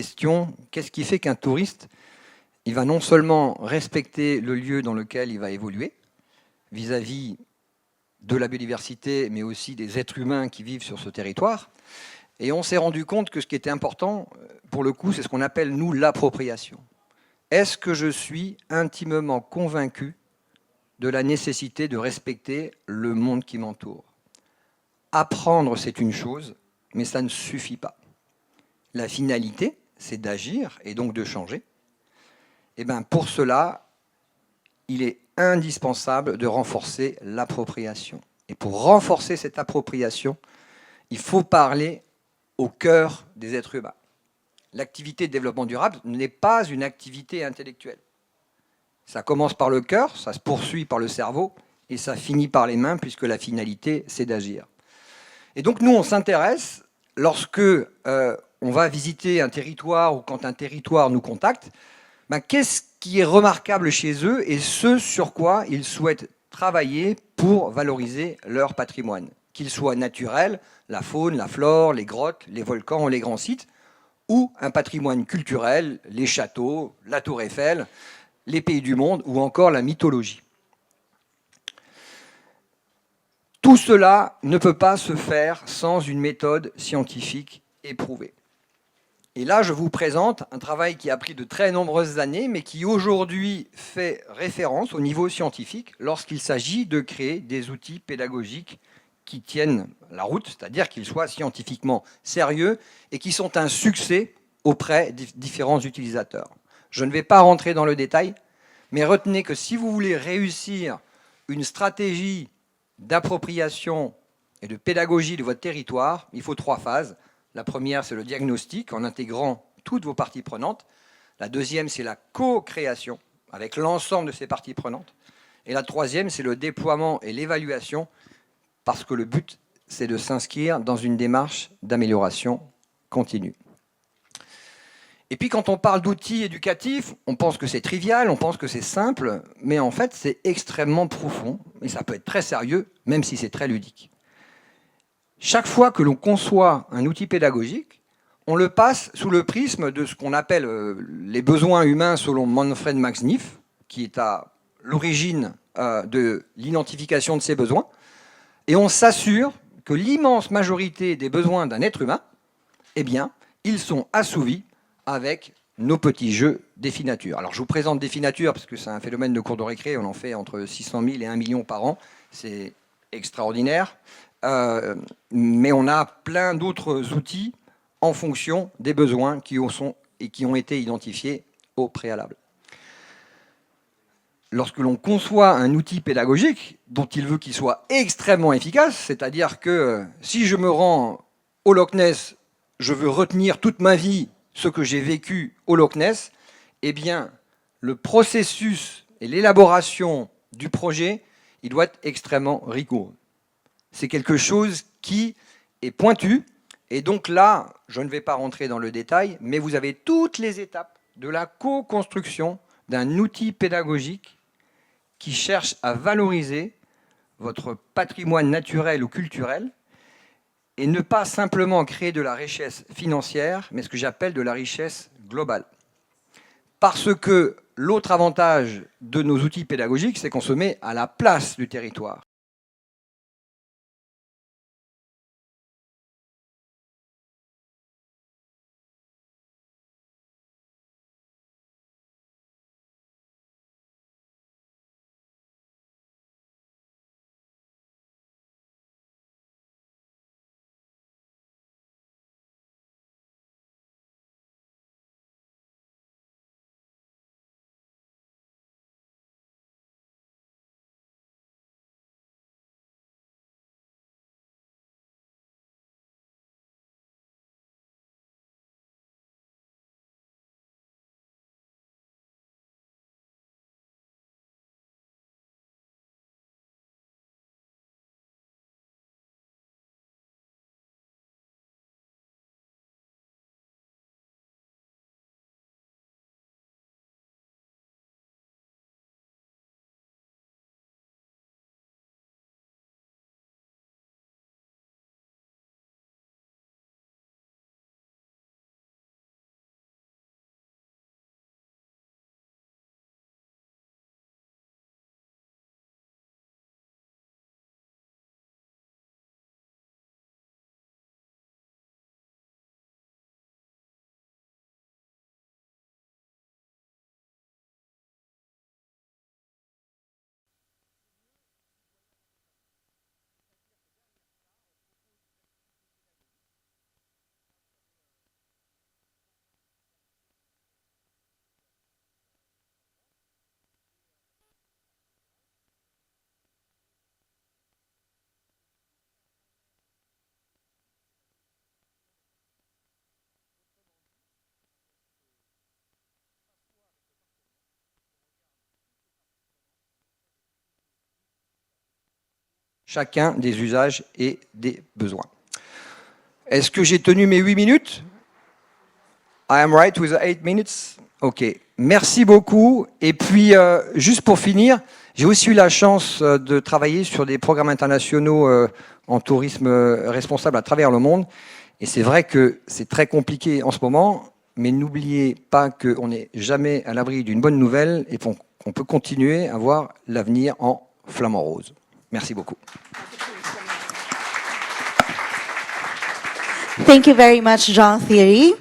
question, qu'est-ce qui fait qu'un touriste, il va non seulement respecter le lieu dans lequel il va évoluer, vis-à-vis de la biodiversité, mais aussi des êtres humains qui vivent sur ce territoire. Et on s'est rendu compte que ce qui était important, pour le coup, c'est ce qu'on appelle, nous, l'appropriation. Est-ce que je suis intimement convaincu de la nécessité de respecter le monde qui m'entoure? Apprendre, c'est une chose, mais ça ne suffit pas. La finalité, c'est d'agir et donc de changer. Et bien pour cela, il est indispensable de renforcer l'appropriation. Et pour renforcer cette appropriation, il faut parler au cœur des êtres humains. L'activité de développement durable n'est pas une activité intellectuelle. Ça commence par le cœur, ça se poursuit par le cerveau, et ça finit par les mains, puisque la finalité, c'est d'agir. Et donc nous, on s'intéresse, lorsque on va visiter un territoire ou quand un territoire nous contacte, ben, qu'est-ce qui est remarquable chez eux et ce sur quoi ils souhaitent travailler pour valoriser leur patrimoine, qu'il soit naturel, la faune, la flore, les grottes, les volcans, les grands sites, ou un patrimoine culturel, les châteaux, la tour Eiffel, les pays du monde ou encore la mythologie. Tout cela ne peut pas se faire sans une méthode scientifique éprouvée. Et là, je vous présente un travail qui a pris de très nombreuses années, mais qui aujourd'hui fait référence au niveau scientifique lorsqu'il s'agit de créer des outils pédagogiques qui tiennent la route, c'est-à-dire qu'ils soient scientifiquement sérieux et qui sont un succès auprès des différents utilisateurs. Je ne vais pas rentrer dans le détail, mais retenez que si vous voulez réussir une stratégie d'appropriation et de pédagogie de votre territoire, il faut 3 phases. La première, c'est le diagnostic, en intégrant toutes vos parties prenantes. La deuxième, c'est la co-création, avec l'ensemble de ces parties prenantes. Et la troisième, c'est le déploiement et l'évaluation, parce que le but, c'est de s'inscrire dans une démarche d'amélioration continue. Et puis quand on parle d'outils éducatifs, on pense que c'est trivial, on pense que c'est simple, mais en fait c'est extrêmement profond, et ça peut être très sérieux, même si c'est très ludique. Chaque fois que l'on conçoit un outil pédagogique, on le passe sous le prisme de ce qu'on appelle les besoins humains selon Manfred Max Neef, qui est à l'origine de l'identification de ces besoins, et on s'assure que l'immense majorité des besoins d'un être humain, eh bien, ils sont assouvis avec nos petits jeux défi-nature. Alors je vous présente défi-nature parce que c'est un phénomène de cours de récré, on en fait entre 600 000 et 1 million par an, c'est extraordinaire, mais on a plein d'autres outils en fonction des besoins qui ont été identifiés au préalable. Lorsque l'on conçoit un outil pédagogique dont il veut qu'il soit extrêmement efficace, c'est-à-dire que si je me rends au Loch Ness, je veux retenir toute ma vie ce que j'ai vécu au Loch Ness, eh bien, le processus et l'élaboration du projet, il doit être extrêmement rigoureux. C'est quelque chose qui est pointu, et donc là, je ne vais pas rentrer dans le détail, mais vous avez toutes les étapes de la co-construction d'un outil pédagogique qui cherche à valoriser votre patrimoine naturel ou culturel, et ne pas simplement créer de la richesse financière, mais ce que j'appelle de la richesse globale. Parce que l'autre avantage de nos outils pédagogiques, c'est qu'on se met à la place du territoire. chacun des usages et des besoins. Est-ce que j'ai tenu mes 8 minutes? I am right with the 8 minutes? Ok, merci beaucoup. Et puis, juste pour finir, j'ai aussi eu la chance de travailler sur des programmes internationaux en tourisme responsable à travers le monde. Et c'est vrai que c'est très compliqué en ce moment, mais n'oubliez pas qu'on n'est jamais à l'abri d'une bonne nouvelle et qu'on peut continuer à voir l'avenir en flamant rose. Merci beaucoup. Thank you very much, Jean-Thierry.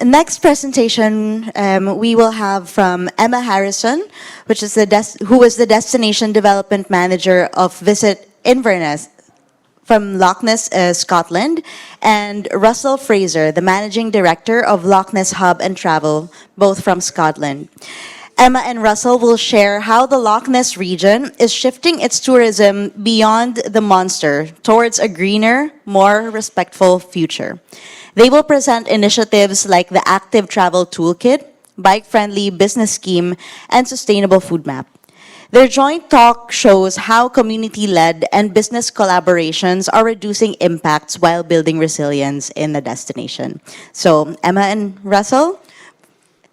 Next presentation we will have from Emma Harrison, who is the Destination Development Manager of Visit Inverness from Loch Ness, Scotland, and Russell Fraser, the Managing Director of Loch Ness Hub and Travel, both from Scotland. Emma and Russell will share how the Loch Ness region is shifting its tourism beyond the monster towards a greener, more respectful future. They will present initiatives like the Active Travel Toolkit, Bike-Friendly Business Scheme, and Sustainable Food Map. Their joint talk shows how community-led and business collaborations are reducing impacts while building resilience in the destination. So, Emma and Russell,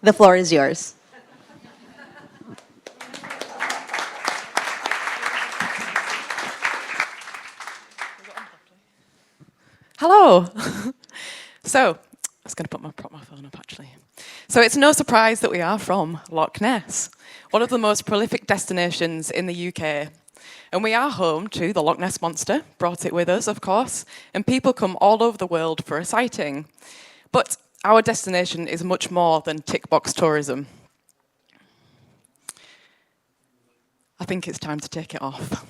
the floor is yours. Hello. So, I was going to prop my phone up actually. So it's no surprise that we are from Loch Ness, one of the most prolific destinations in the UK. And we are home to the Loch Ness Monster, brought it with us, of course, and people come all over the world for a sighting. But our destination is much more than tick box tourism. I think it's time to take it off.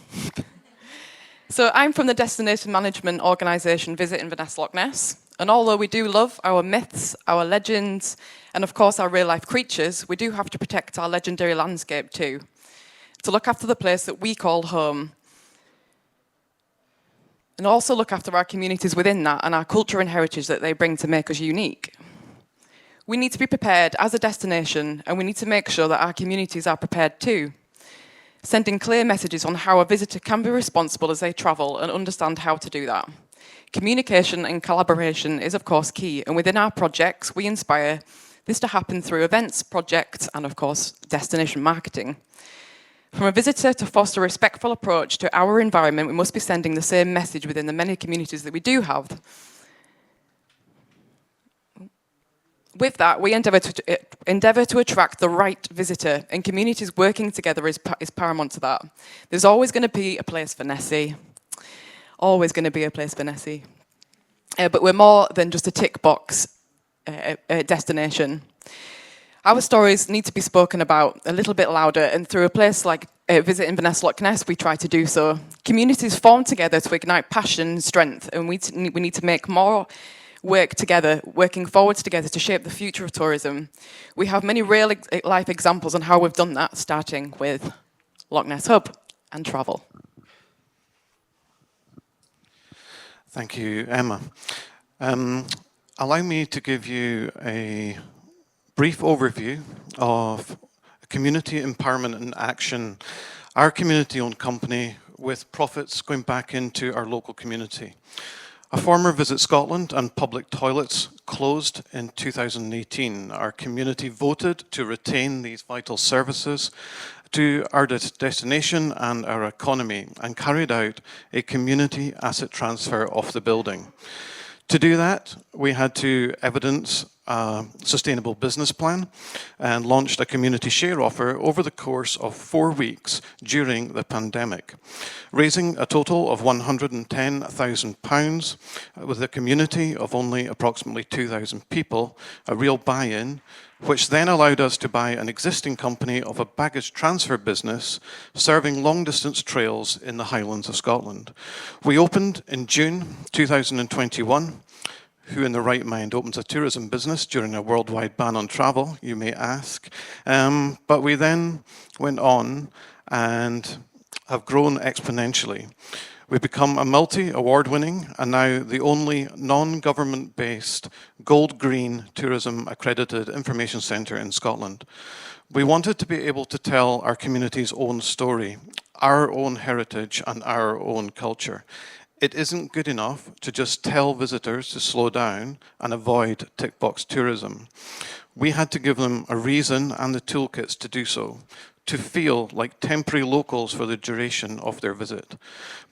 So I'm from the destination management organisation Visit Inverness Loch Ness, and although we do love our myths, our legends, and of course our real-life creatures, we do have to protect our legendary landscape too, to look after the place that we call home, and also look after our communities within that and our culture and heritage that they bring to make us unique. We need to be prepared as a destination, and we need to make sure that our communities are prepared too, sending clear messages on how a visitor can be responsible as they travel and understand how to do that. Communication and collaboration is of course key, and within our projects we inspire this to happen through events, projects, and of course destination marketing. From a visitor to foster a respectful approach to our environment, we must be sending the same message within the many communities that we do have. With that, we endeavour to attract the right visitor, and communities working together is paramount to that. There's always going to be a place for Nessie. Always going to be a place for Nessie. But we're more than just a tick box destination. Our stories need to be spoken about a little bit louder, and through a place like Visit Inverness Loch Ness, we try to do so. Communities form together to ignite passion and strength, and we need to make more work together, working forwards together to shape the future of tourism. We have many real-life examples on how we've done that, starting with Loch Ness Hub and travel. Thank you, Emma. Allow me to give you a brief overview of community empowerment in action, our community-owned company with profits going back into our local community. A former Visit Scotland and public toilets closed in 2018. Our community voted to retain these vital services to our destination and our economy, and carried out a community asset transfer of the building. To do that, we had to evidence a sustainable business plan and launched a community share offer over the course of 4 weeks during the pandemic, raising a total of £110,000 with a community of only approximately 2,000 people, a real buy-in, which then allowed us to buy an existing company of a baggage transfer business serving long-distance trails in the Highlands of Scotland. We opened in June 2021. Who in the right mind opens a tourism business during a worldwide ban on travel, you may ask. But we then went on and have grown exponentially. We've become a multi-award-winning and now the only non-government-based gold-green tourism accredited information centre in Scotland. We wanted to be able to tell our community's own story, our own heritage and our own culture. It isn't good enough to just tell visitors to slow down and avoid tick box tourism. We had to give them a reason and the toolkits to do so, to feel like temporary locals for the duration of their visit.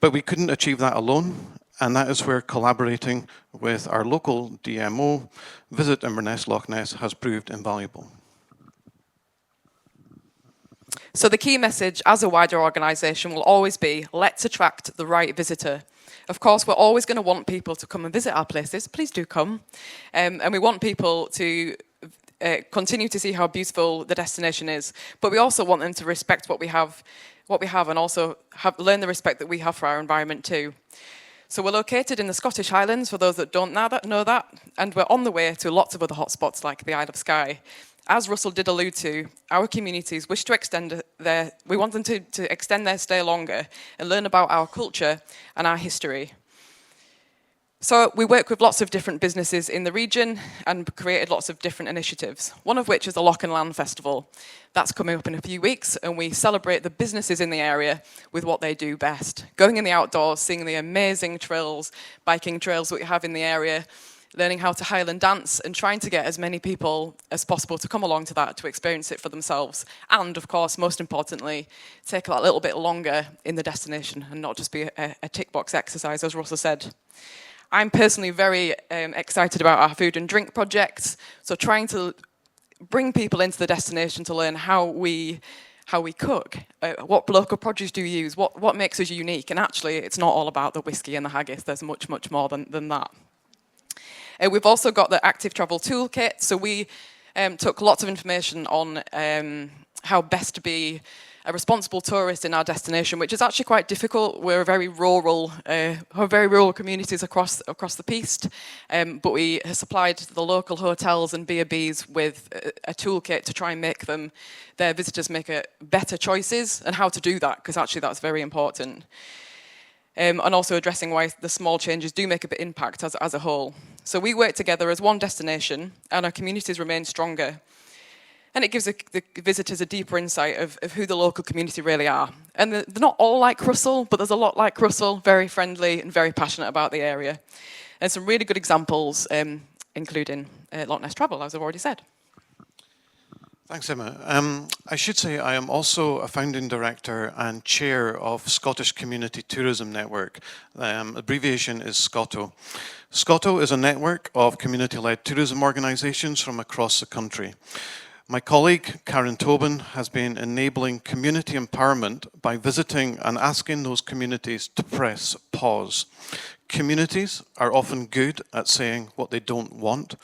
But we couldn't achieve that alone, and that is where collaborating with our local DMO, Visit Inverness Loch Ness, has proved invaluable. So the key message as a wider organisation will always be, let's attract the right visitor. Of course, we're always going to want people to come and visit our places. Please do come. And we want people to continue to see how beautiful the destination is. But we also want them to respect what we have and also learn the respect that we have for our environment too. So we're located in the Scottish Highlands, for those that don't know that, and we're on the way to lots of other hotspots like the Isle of Skye. As Russell did allude to, our communities wish to extend we want them to extend their stay longer and learn about our culture and our history. So we work with lots of different businesses in the region and created lots of different initiatives, one of which is the Loch and Land Festival. That's coming up in a few weeks, and we celebrate the businesses in the area with what they do best. Going in the outdoors, seeing the amazing trails, biking trails that we have in the area, learning how to Highland dance, and trying to get as many people as possible to come along to that, to experience it for themselves. And, of course, most importantly, take that little bit longer in the destination and not just be a tick box exercise, as Russell said. I'm personally very excited about our food and drink projects, so trying to bring people into the destination to learn how we cook, what local produce do you use, what makes us unique, and actually it's not all about the whiskey and the haggis, there's much, much more than that. We've also got the active travel toolkit, so we took lots of information on how best to be a responsible tourist in our destination, which is actually quite difficult. We're very rural communities across the Peast, but we have supplied the local hotels and B&Bs with a toolkit to try and make their visitors make better choices, and how to do that, because actually that's very important. And also addressing why the small changes do make a bit impact as a whole. So we work together as one destination, and our communities remain stronger. And it gives the visitors a deeper insight of who the local community really are. And they're not all like Russell, but there's a lot like Russell, very friendly and very passionate about the area. And some really good examples, including Loch Ness Travel, as I've already said. Thanks, Emma. I should say I am also a founding director and chair of Scottish Community Tourism Network. Abbreviation is SCOTO. SCOTO is a network of community-led tourism organisations from across the country. My colleague, Karen Tobin, has been enabling community empowerment by visiting and asking those communities to press pause. Communities are often good at saying what they don't want,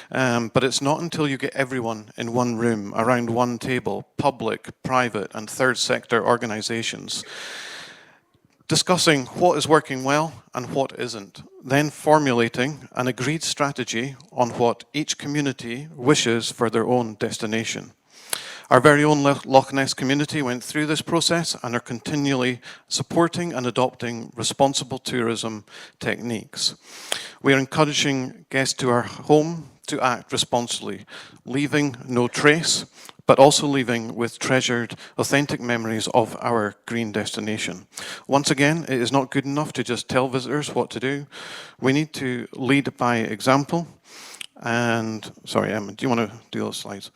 but it's not until you get everyone in one room, around one table, public, private, and third sector organisations, discussing what is working well and what isn't, then formulating an agreed strategy on what each community wishes for their own destination. Our very own Loch Ness community went through this process and are continually supporting and adopting responsible tourism techniques. We are encouraging guests to our home to act responsibly, leaving no trace, but also leaving with treasured, authentic memories of our green destination. Once again, it is not good enough to just tell visitors what to do. We need to lead by example. And, sorry, Emma, do you want to do those slides?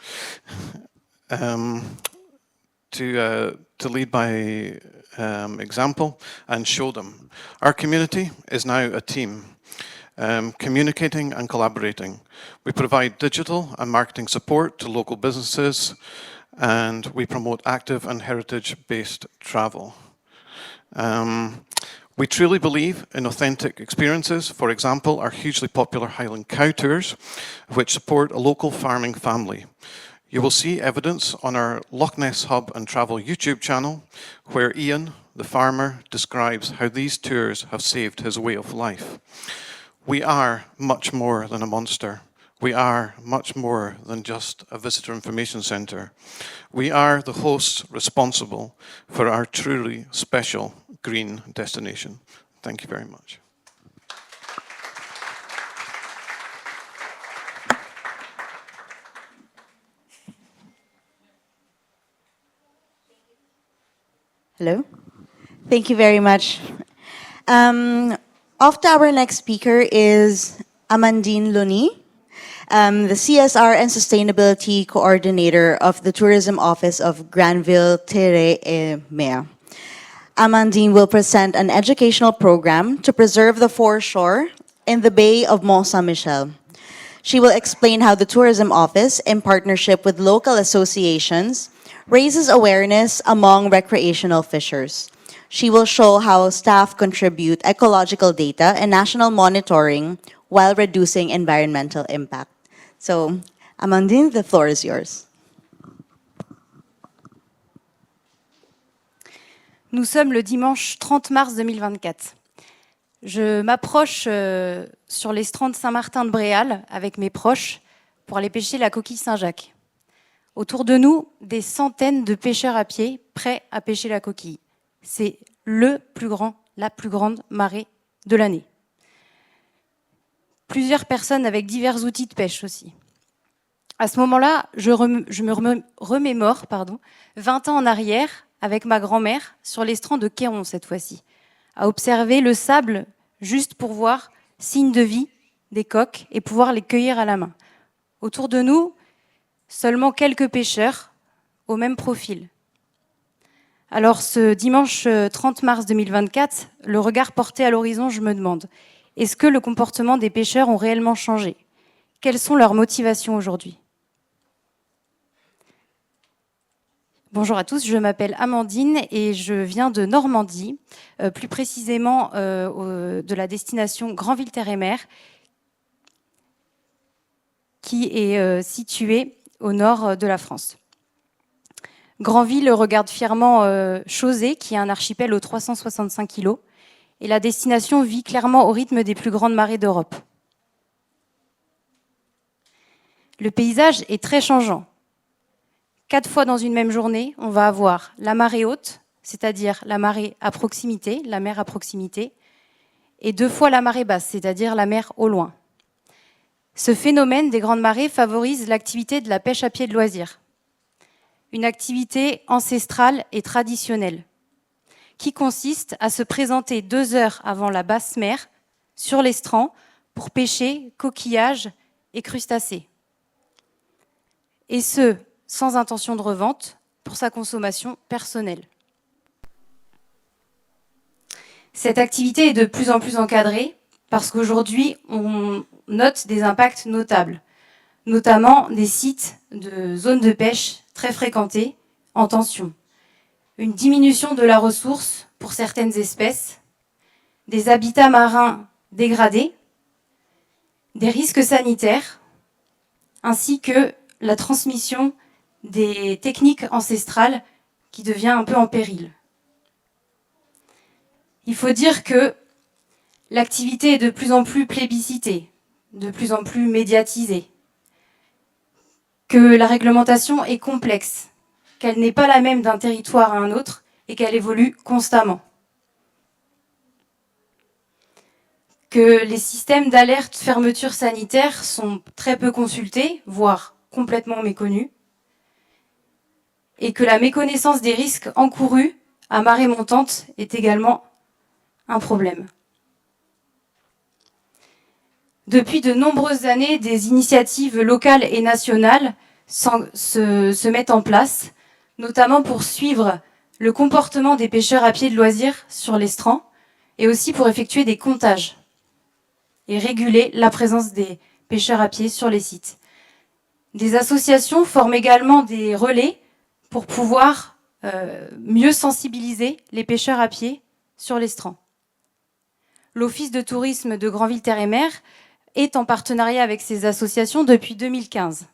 To lead by example and show them. Our community is now a team, communicating and collaborating. We provide digital and marketing support to local businesses, and we promote active and heritage-based travel. We truly believe in authentic experiences. For example, our hugely popular Highland cow tours, which support a local farming family. You will see evidence on our Loch Ness Hub and Travel YouTube channel, where Ian, the farmer, describes how these tours have saved his way of life. We are much more than a monster. We are much more than just a visitor information centre. We are the hosts responsible for our truly special green destination. Thank you very much. Hello? Thank you very much. Off to our next speaker is Amandine Loni, the CSR and Sustainability Coordinator of the Tourism Office of Granville-Terre-et-Mer. Amandine will present an educational program to preserve the foreshore in the Bay of Mont Saint-Michel. She will explain how the Tourism Office, in partnership with local associations, raises awareness among recreational fishers. She will show how staff contribute ecological data and national monitoring while reducing environmental impact. So, Amandine, the floor is yours. Nous sommes le dimanche 30 mars 2024. Je m'approche sur les strands de Saint-Martin-de-Bréal avec mes proches pour aller pêcher la coquille Saint-Jacques. Autour de nous, des centaines de pêcheurs à pied prêts à pêcher la coquille. C'est la plus grande marée de l'année. Plusieurs personnes avec divers outils de pêche aussi. À ce moment-là, je me remémore 20 ans en arrière avec ma grand-mère sur les strands de Quéron cette fois-ci, à observer le sable juste pour voir signes de vie des coques et pouvoir les cueillir à la main. Autour de nous, seulement quelques pêcheurs au même profil. Alors ce dimanche 30 mars 2024, le regard porté à l'horizon, je me demande, est-ce que le comportement des pêcheurs ont réellement changé? Quelles sont leurs motivations aujourd'hui? Bonjour à tous, je m'appelle Amandine et je viens de Normandie, plus précisément de la destination Granville-Terre-et-Mer, qui est située au nord de la France. Granville regarde fièrement Chausey, qui est un archipel aux 365 kilos, et la destination vit clairement au rythme des plus grandes marées d'Europe. Le paysage est très changeant. 4 fois dans une même journée, on va avoir la marée haute, c'est-à-dire la marée à proximité, la mer à proximité, et 2 fois la marée basse, c'est-à-dire la mer au loin. Ce phénomène des grandes marées favorise l'activité de la pêche à pied de loisir. Une activité ancestrale et traditionnelle, qui consiste à se présenter 2 heures avant la basse mer sur l'estran pour pêcher coquillages et crustacés. Et ce, sans intention de revente, pour sa consommation personnelle. Cette activité est de plus en plus encadrée parce qu'aujourd'hui, on note des impacts notables, notamment des sites de zones de pêche très fréquentés en tension, une diminution de la ressource pour certaines espèces, des habitats marins dégradés, des risques sanitaires, ainsi que la transmission des techniques ancestrales qui devient un peu en péril. Il faut dire que l'activité est de plus en plus plébiscitée, de plus en plus médiatisée, que la réglementation est complexe, qu'elle n'est pas la même d'un territoire à un autre et qu'elle évolue constamment. Que les systèmes d'alerte fermeture sanitaire sont très peu consultés, voire complètement méconnus, et que la méconnaissance des risques encourus à marée montante est également un problème. Depuis de nombreuses années, des initiatives locales et nationales se mettent en place, notamment pour suivre le comportement des pêcheurs à pied de loisirs sur l'estran et aussi pour effectuer des comptages et réguler la présence des pêcheurs à pied sur les sites. Des associations forment également des relais pour pouvoir mieux sensibiliser les pêcheurs à pied sur l'estran. L'Office de tourisme de Granville-Terre-et-Mer est en partenariat avec ces associations depuis 2015.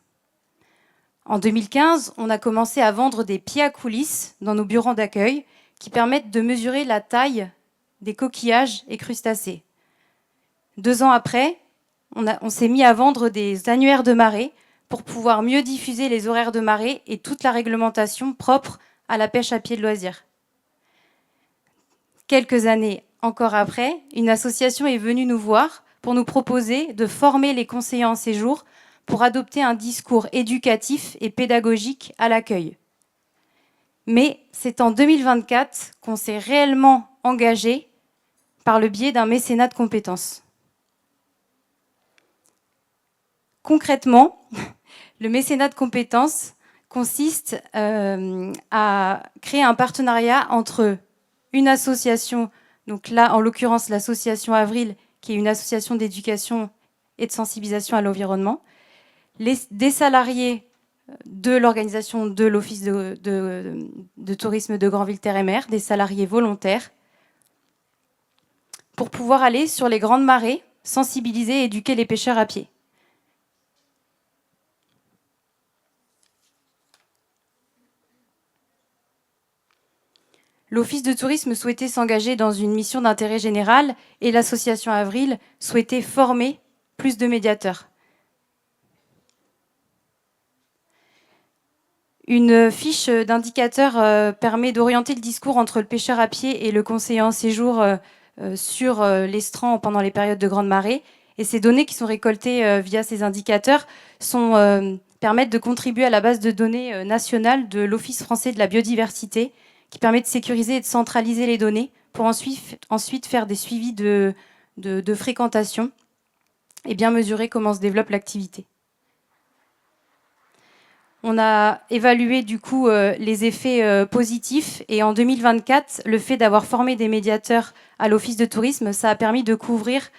En 2015, on a commencé à vendre des pieds à coulisses dans nos bureaux d'accueil qui permettent de mesurer la taille des coquillages et crustacés. 2 ans après, on s'est mis à vendre des annuaires de marée pour pouvoir mieux diffuser les horaires de marée et toute la réglementation propre à la pêche à pied de loisirs. Quelques années encore après, une association est venue nous voir pour nous proposer de former les conseillers en séjour pour adopter un discours éducatif et pédagogique à l'accueil. Mais c'est en 2024 qu'on s'est réellement engagé par le biais d'un mécénat de compétences. Concrètement, le mécénat de compétences consiste à créer un partenariat entre une association, donc là en l'occurrence l'association Avril, qui est une association d'éducation et de sensibilisation à l'environnement, des salariés de l'organisation de l'Office de tourisme de Granville-Terre-et-Mer, des salariés volontaires, pour pouvoir aller sur les grandes marées, sensibiliser et éduquer les pêcheurs à pied. L'Office de tourisme souhaitait s'engager dans une mission d'intérêt général et l'association Avril souhaitait former plus de médiateurs. Une fiche d'indicateur permet d'orienter le discours entre le pêcheur à pied et le conseiller en séjour sur l'estran pendant les périodes de grande marée. Et ces données qui sont récoltées via ces indicateurs permettent de contribuer à la base de données nationale de l'Office français de la biodiversité, qui permet de sécuriser et de centraliser les données pour ensuite faire des suivis de fréquentation et bien mesurer comment se développe l'activité. On a évalué du coup les effets positifs et en 2024, le fait d'avoir formé des médiateurs à l'Office de tourisme, ça a permis de couvrir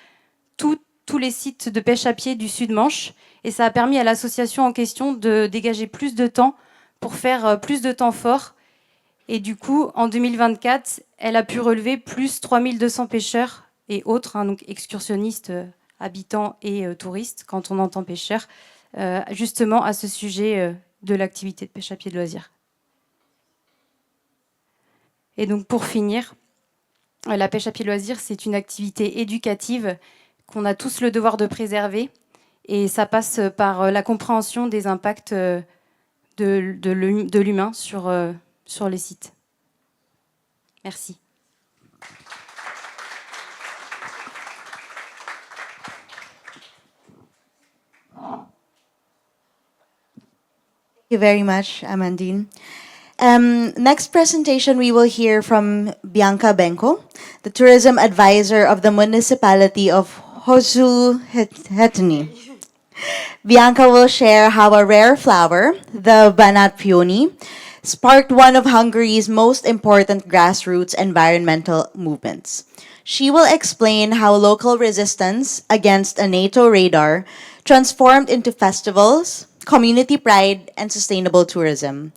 tous les sites de pêche à pied du Sud-Manche et ça a permis à l'association en question de dégager plus de temps pour faire plus de temps fort. Et du coup, en 2024, elle a pu relever plus 3200 pêcheurs et autres, donc excursionnistes, habitants et touristes, quand on entend pêcheurs, justement à ce sujet de l'activité de pêche à pied de loisirs. Et donc pour finir, la pêche à pied de loisirs, c'est une activité éducative qu'on a tous le devoir de préserver. Et ça passe par la compréhension des impacts de l'humain sur les sites. Merci. Thank you very much, Amandine. Next presentation, we will hear from Bianca Benko, the tourism advisor of the municipality of Hosuhetini. Bianca will share how a rare flower, the banat peony, sparked one of Hungary's most important grassroots environmental movements. She will explain how local resistance against a NATO radar transformed into festivals, community pride, and sustainable tourism.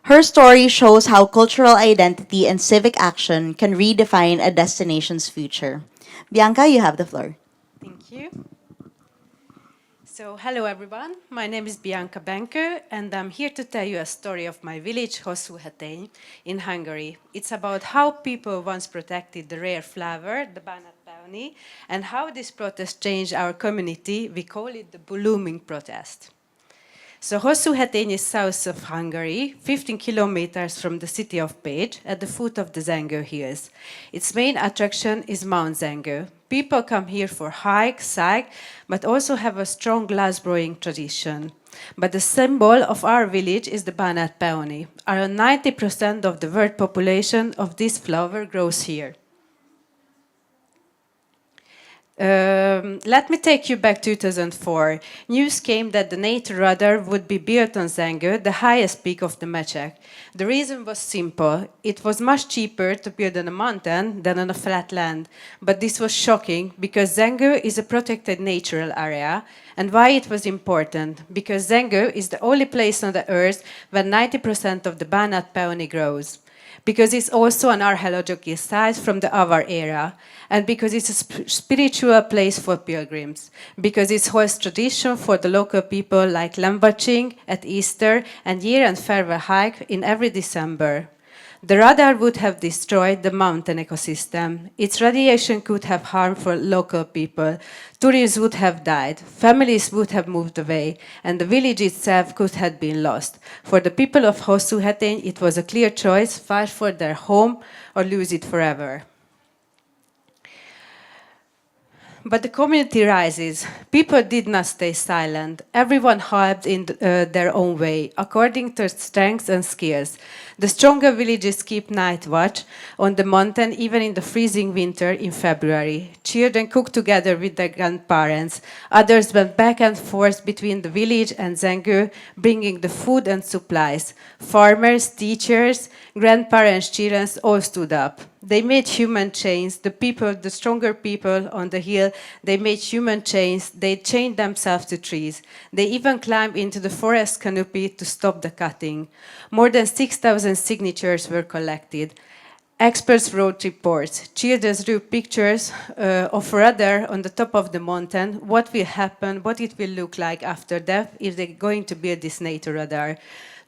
Her story shows how cultural identity and civic action can redefine a destination's future. Bianca, you have the floor. Thank you. So, hello everyone. My name is Bianca Benko, and I'm here to tell you a story of my village, Hosuhetén, in Hungary. It's about how people once protected the rare flower, the banat peony, and how this protest changed our community. We call it the blooming protest. So Hosuhetén is south of Hungary, 15 kilometers from the city of Pécs, at the foot of the Zengő Hills. Its main attraction is Mount Zengő. People come here for hike, cycle, but also have a strong glassblowing tradition. But the symbol of our village is the banat peony. Around 90% of the world population of this flower grows here. Let me take you back to 2004. News came that the NATO radar would be built on Zengő, the highest peak of the Mecsek. The reason was simple. It was much cheaper to build on a mountain than on a flat land. But this was shocking because Zengő is a protected natural area. And why it was important? Because Zengő is the only place on the earth where 90% of the banat peony grows. Because it's also an archaeological site from the Avar era, and because it's a spiritual place for pilgrims, because it holds tradition for the local people like lamb watching at Easter and year-end farewell hike in every December. The radar would have destroyed the mountain ecosystem. Its radiation could have harmed local people. Tourists would have died. Families would have moved away. And the village itself could have been lost. For the people of Hosuhetén, it was a clear choice: fight for their home or lose it forever. But the community rises. People did not stay silent. Everyone helped in their own way, according to strengths and skills. The stronger villages keep night watch on the mountain, even in the freezing winter in February. Children cooked together with their grandparents. Others went back and forth between the village and Zengő, bringing the food and supplies. Farmers, teachers, grandparents, children all stood up. They made human chains. The people, the stronger people on the hill, they made human chains. They chained themselves to trees. They even climbed into the forest canopy to stop the cutting. More than 6,000 signatures were collected. Experts wrote reports. Children drew pictures of radar on the top of the mountain, what will happen, what it will look like after death if they're going to build this NATO radar.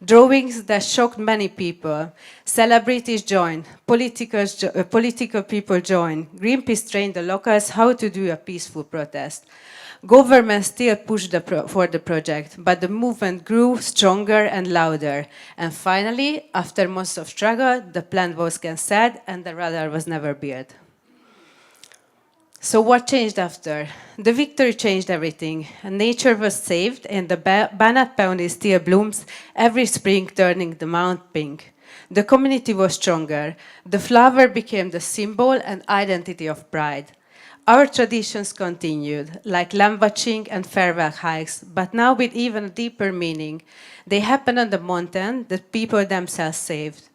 Drawings that shocked many people. Celebrities joined, political people joined. Greenpeace trained the locals how to do a peaceful protest. Government still pushed for the project, but the movement grew stronger and louder. And finally, after months of struggle, the plan was cancelled and the radar was never built. So what changed after? The victory changed everything. Nature was saved and the banat peony still blooms every spring, turning the mount pink. The community was stronger. The flower became the symbol and identity of pride. Our traditions continued, like lamb watching and farewell hikes, but now with even a deeper meaning. They happen on the mountain that people themselves saved.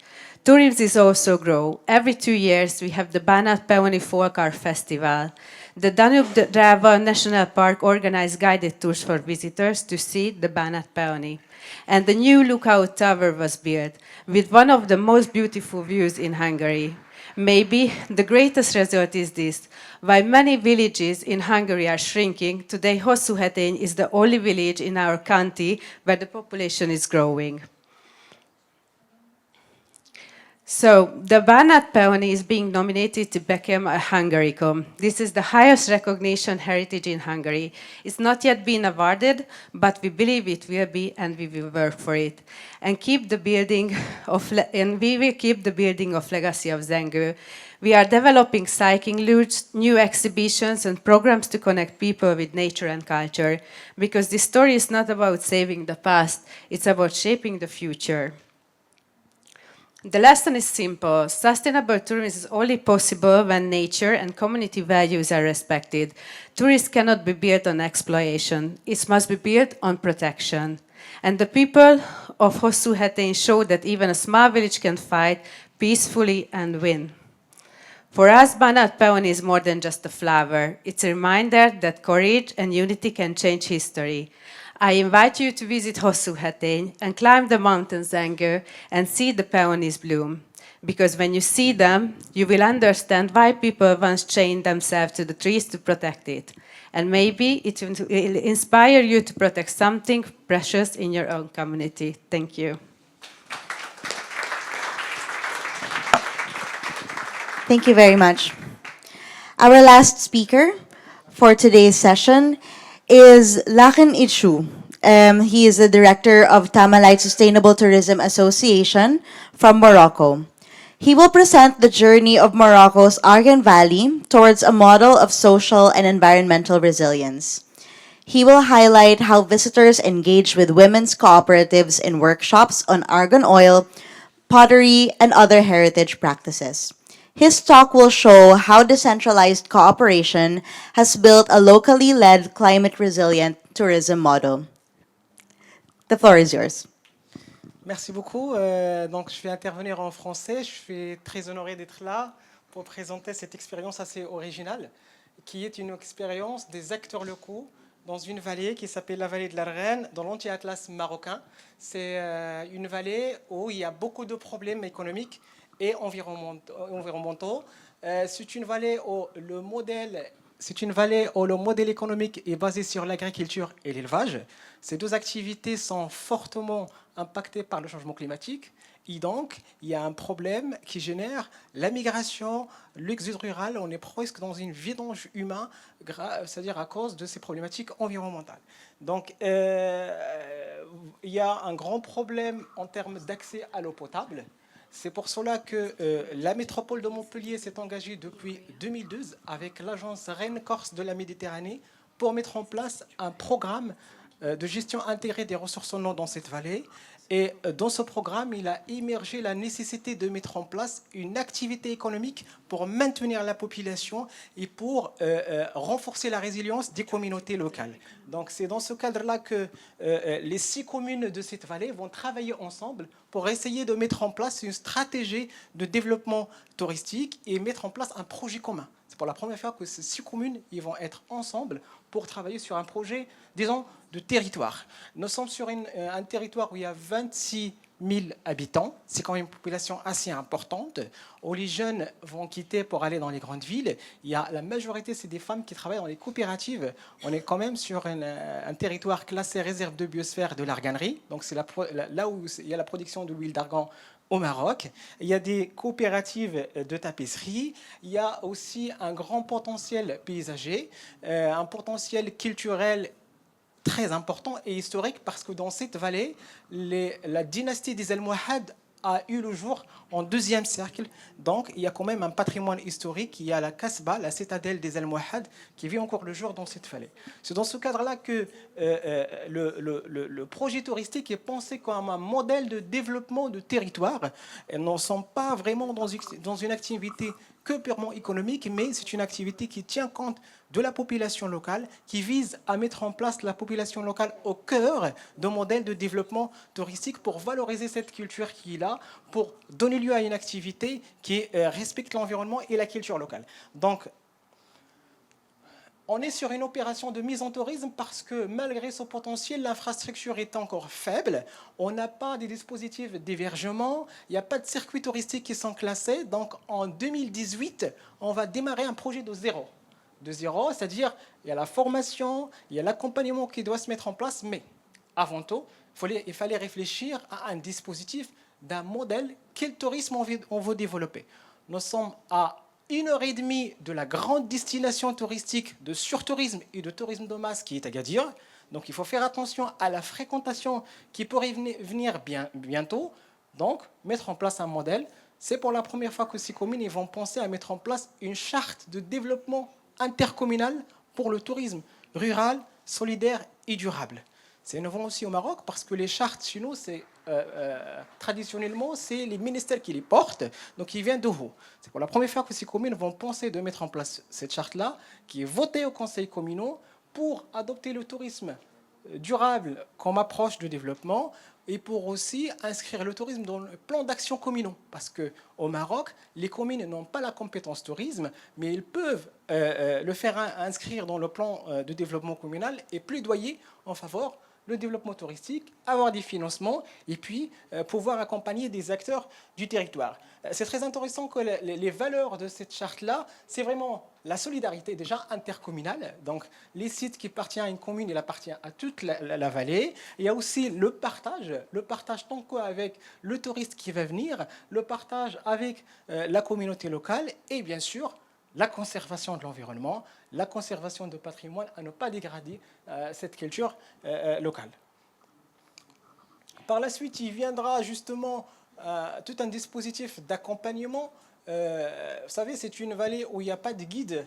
Tourism is also grow. Every 2 years we have the Banat Peony Folk Art Festival. The Danube-Drava National Park organized guided tours for visitors to see the Banat Peony. And the new lookout tower was built, with one of the most beautiful views in Hungary. Maybe the greatest result is this. While many villages in Hungary are shrinking, today Hosszúhetény is the only village in our county where the population is growing. So, the Banat Peony is being nominated to become a Hungaricum. This is the highest recognition heritage in Hungary. It's not yet been awarded, but we believe it will be, and we will work for it. And we will keep the building of legacy of Zengő. We are developing cycling routes, new exhibitions, and programs to connect people with nature and culture. Because this story is not about saving the past, it's about shaping the future. The lesson is simple. Sustainable tourism is only possible when nature and community values are respected. Tourism cannot be built on exploitation. It must be built on protection. And the people of Hosszúhetény show that even a small village can fight peacefully and win. For us, Banat Peony is more than just a flower. It's a reminder that courage and unity can change history. I invite you to visit Hosszúhetény and climb the mountain Zengő and see the peonies bloom. Because when you see them, you will understand why people once chained themselves to the trees to protect it. And maybe it will inspire you to protect something precious in your own community. Thank you. Thank you very much. Our last speaker for today's session is Lachen Ichu. He is the director of Tamalite Sustainable Tourism Association from Morocco. He will present the journey of Morocco's Arghen Valley towards a model of social and environmental resilience. He will highlight how visitors engage with women's cooperatives in workshops on argan oil, pottery, and other heritage practices. His talk will show how decentralized cooperation has built a locally led climate-resilient tourism model. The floor is yours. Merci beaucoup. Donc, je vais intervenir en français. Je suis très honoré d'être là pour présenter cette expérience assez originale, qui est une expérience des acteurs locaux dans une vallée qui s'appelle la vallée de l'Arghen, dans l'anti-atlas marocain. C'est une vallée où il y a beaucoup de problèmes économiques et environnementaux. C'est une vallée où le modèle économique est basé sur l'agriculture et l'élevage. Ces deux activités sont fortement impactées par le changement climatique. Et donc, il y a un problème qui génère la migration, l'exode rural. On est presque dans une vidange humain, c'est-à-dire à cause de ces problématiques environnementales. Donc, il y a un grand problème en termes d'accès à l'eau potable. C'est pour cela que la métropole de Montpellier s'est engagée depuis 2012 avec l'agence Rennes-Corse de la Méditerranée pour mettre en place un programme de gestion intégrée des ressources en eau dans cette vallée. Et dans ce programme, il a émergé la nécessité de mettre en place une activité économique pour maintenir la population et pour renforcer la résilience des communautés locales. Donc c'est dans ce cadre-là que les 6 communes de cette vallée vont travailler ensemble pour essayer de mettre en place une stratégie de développement touristique et mettre en place un projet commun. C'est pour la première fois que ces 6 communes ils vont être ensemble pour travailler sur un projet, disons, de territoire. Nous sommes sur un territoire où il y a 26 000 habitants. C'est quand même une population assez importante, où les jeunes vont quitter pour aller dans les grandes villes. La majorité, c'est des femmes qui travaillent dans les coopératives. On est quand même sur un territoire classé réserve de biosphère de l'Arghenerie. Donc c'est là où il y a la production de l'huile d'argan au Maroc. Il y a des coopératives de tapisserie. Il y a aussi un grand potentiel paysager, un potentiel culturel très important et historique parce que dans cette vallée, la dynastie des Almohades a eu le jour en 2e siècle. Donc, il y a quand même un patrimoine historique. Il y a la Kasbah, la citadelle des Almohades, qui vit encore le jour dans cette vallée. C'est dans ce cadre-là que le projet touristique est pensé comme un modèle de développement de territoire. Nous ne sommes pas vraiment dans une activité que purement économique, mais c'est une activité qui tient compte de la population locale, qui vise à mettre en place la population locale au cœur d'un modèle de développement touristique pour valoriser cette culture qui est là, pour donner lieu à une activité qui respecte l'environnement et la culture locale. Donc, on est sur une opération de mise en tourisme parce que malgré son potentiel, l'infrastructure est encore faible. On n'a pas des dispositifs d'hébergement, il n'y a pas de circuits touristiques qui sont classés. Donc en 2018, on va démarrer un projet de zéro. De zéro, c'est-à-dire il y a la formation, il y a l'accompagnement qui doit se mettre en place, mais avant tout, il fallait réfléchir à un dispositif, d'un modèle, quel tourisme on veut développer. Nous sommes à 1h30 de la grande destination touristique de surtourisme et de tourisme de masse qui est Agadir. Donc il faut faire attention à la fréquentation qui pourrait venir bientôt. Donc mettre en place un modèle. C'est pour la première fois que ces communes vont penser à mettre en place une charte de développement intercommunal pour le tourisme rural, solidaire et durable. C'est innovant aussi au Maroc parce que les chartes chez nous, traditionnellement, c'est les ministères qui les portent, donc ils viennent de haut. C'est pour la première fois que ces communes vont penser de mettre en place cette charte-là, qui est votée au conseil communaux pour adopter le tourisme durable comme approche de développement et pour aussi inscrire le tourisme dans le plan d'action communaux. Parce qu'au Maroc, les communes n'ont pas la compétence tourisme, mais ils peuvent le faire inscrire dans le plan de développement communal et plaidoyer en faveur le développement touristique, avoir des financements et puis pouvoir accompagner des acteurs du territoire. C'est très intéressant que les valeurs de cette charte-là, c'est vraiment la solidarité déjà intercommunale. Donc les sites qui appartiennent à une commune, il appartient à toute la vallée. Il y a aussi le partage tant qu'avec le touriste qui va venir, le partage avec la communauté locale et bien sûr la conservation de l'environnement, la conservation de patrimoine, à ne pas dégrader cette culture locale. Par la suite, il viendra justement tout un dispositif d'accompagnement. Vous savez, c'est une vallée où il n'y a pas de guide.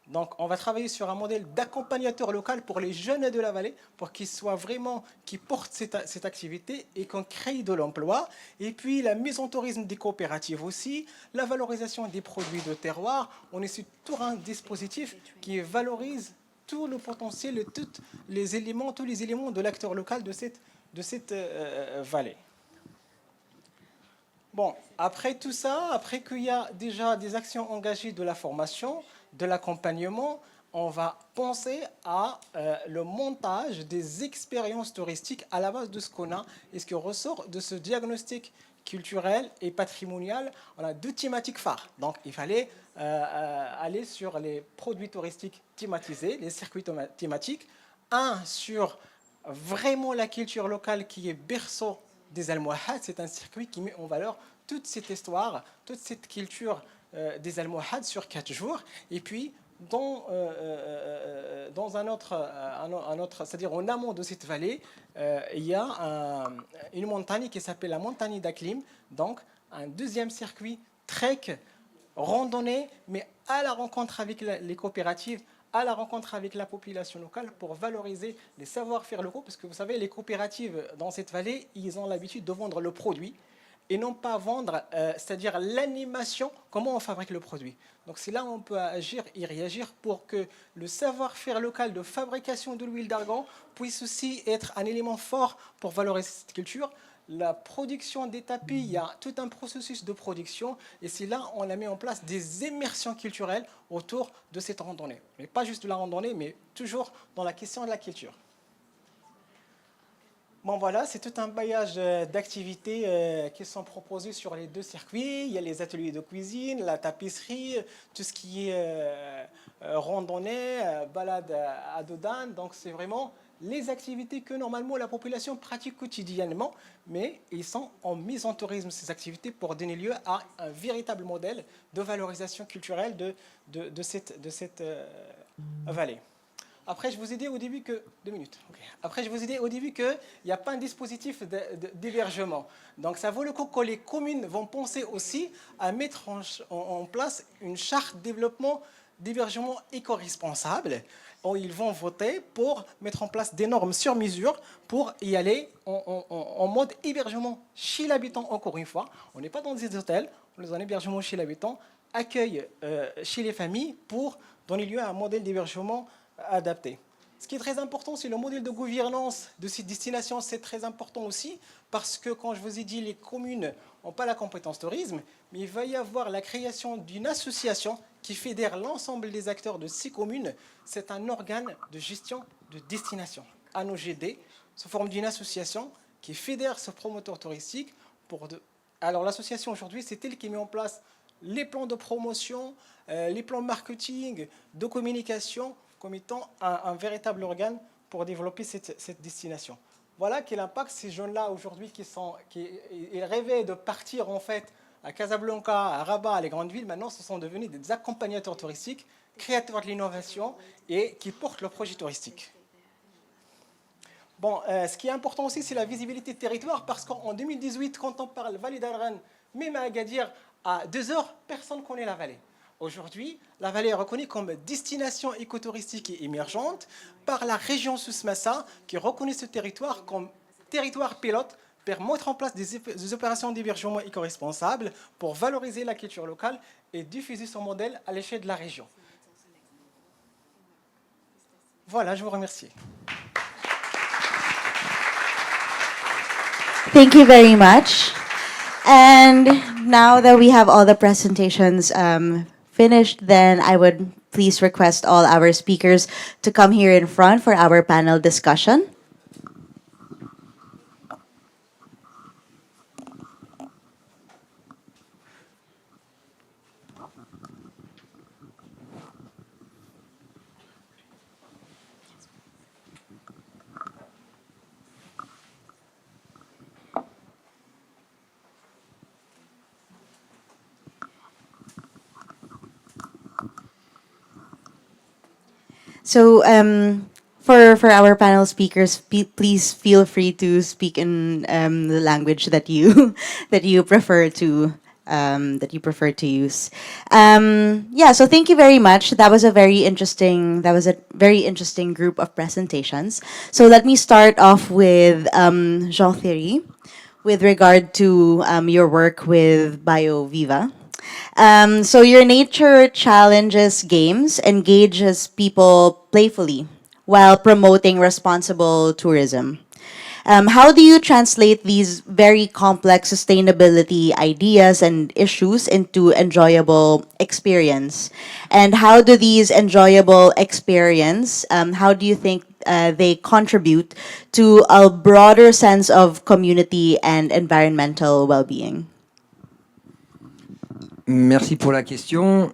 Donc, on va travailler sur un modèle d'accompagnateur local pour les jeunes de la vallée, pour qu'ils soient vraiment, qu'ils portent cette activité et qu'on crée de l'emploi. Et puis, la mise en tourisme des coopératives aussi, la valorisation des produits de terroir. On est sur tout un dispositif qui valorise tout le potentiel, tous les éléments de l'acteur local de cette vallée. Bon, après tout ça, après qu'il y a déjà des actions engagées de la formation, de l'accompagnement, on va penser à le montage des expériences touristiques à la base de ce qu'on a et ce qui ressort de ce diagnostic culturel et patrimonial. On a 2 thématiques phares. Donc, il fallait aller sur les produits touristiques thématisés, les circuits thématiques. Un sur vraiment la culture locale qui est berceau des Almohades. C'est un circuit qui met en valeur toute cette histoire, toute cette culture des Almohades sur 4 jours. Et puis, dans un autre, c'est-à-dire en amont de cette vallée, il y a une montagne qui s'appelle la montagne d'Aklim, donc un deuxième circuit trek, randonnée, mais à la rencontre avec les coopératives, à la rencontre avec la population locale pour valoriser les savoir-faire locaux, parce que vous savez, les coopératives dans cette vallée, ils ont l'habitude de vendre le produit et non pas vendre, c'est-à-dire l'animation, comment on fabrique le produit. Donc c'est là où on peut agir et réagir pour que le savoir-faire local de fabrication de l'huile d'argan puisse aussi être un élément fort pour valoriser cette culture. La production des tapis, il y a tout un processus de production et c'est là on a mis en place des immersions culturelles autour de cette randonnée. Mais pas juste de la randonnée, mais toujours dans la question de la culture. Bon voilà, c'est tout un bailliage d'activités qui sont proposées sur les deux circuits. Il y a les ateliers de cuisine, la tapisserie, tout ce qui est randonnée, balade à dos d'âne. Donc c'est vraiment les activités que normalement la population pratique quotidiennement, mais ils sont en mise en tourisme ces activités pour donner lieu à un véritable modèle de valorisation culturelle de cette vallée. Après, je vous ai dit au début que... 2 minutes. Okay. Après, je vous ai dit au début qu'il n'y a pas un dispositif d'hébergement. Donc, ça vaut le coup que les communes vont penser aussi à mettre en place une charte de développement d'hébergement éco-responsable, où ils vont voter pour mettre en place des normes sur mesure pour y aller en mode hébergement chez l'habitant, encore une fois. On n'est pas dans des hôtels, on est en hébergement chez l'habitant, accueil chez les familles pour donner lieu à un modèle d'hébergement adapté. Ce qui est très important, c'est le modèle de gouvernance de cette destination. C'est très important aussi parce que, quand je vous ai dit, les communes n'ont pas la compétence tourisme, mais il va y avoir la création d'une association qui fédère l'ensemble des acteurs de 6 communes. C'est un organe de gestion de destination, ANOGD, sous forme d'une association qui fédère ce promoteur touristique. Alors l'association aujourd'hui, c'est elle qui met en place les plans de promotion, les plans marketing, de communication, comme étant un véritable organe pour développer cette destination. Voilà quel impact ces jeunes-là aujourd'hui ils rêvaient de partir en fait à Casablanca, à Rabat, à les grandes villes. Maintenant, ce sont devenus des accompagnateurs touristiques, créateurs de l'innovation et qui portent le projet touristique. Bon, ce qui est important aussi, c'est la visibilité de territoire, parce qu'en 2018, quand on parle vallée d'Arghen, même à Agadir, à 2 heures, personne ne connaît la vallée. Aujourd'hui, la vallée est reconnue comme destination écotouristique et émergente par la région Souss-Massa, qui reconnaît ce territoire comme territoire pilote pour mettre en place des opérations d'hébergement éco-responsables pour valoriser la culture locale et diffuser son modèle à l'échelle de la région. Voilà, je vous remercie. Thank you very much. And now that we have all the presentations finished, then I would please request all our speakers to come here in front for our panel discussion. So for our panel speakers, please feel free to speak in the language that you that you prefer to use. Yeah. So thank you very much. That was a very interesting group of presentations. So let me start off with Jean-Thierry, with regard to your work with BioViva. So your nature challenges games engages people playfully while promoting responsible tourism. How do you translate these very complex sustainability ideas and issues into enjoyable experience? And how do these enjoyable experience, how do you think they contribute to a broader sense of community and environmental well-being? Merci pour la question.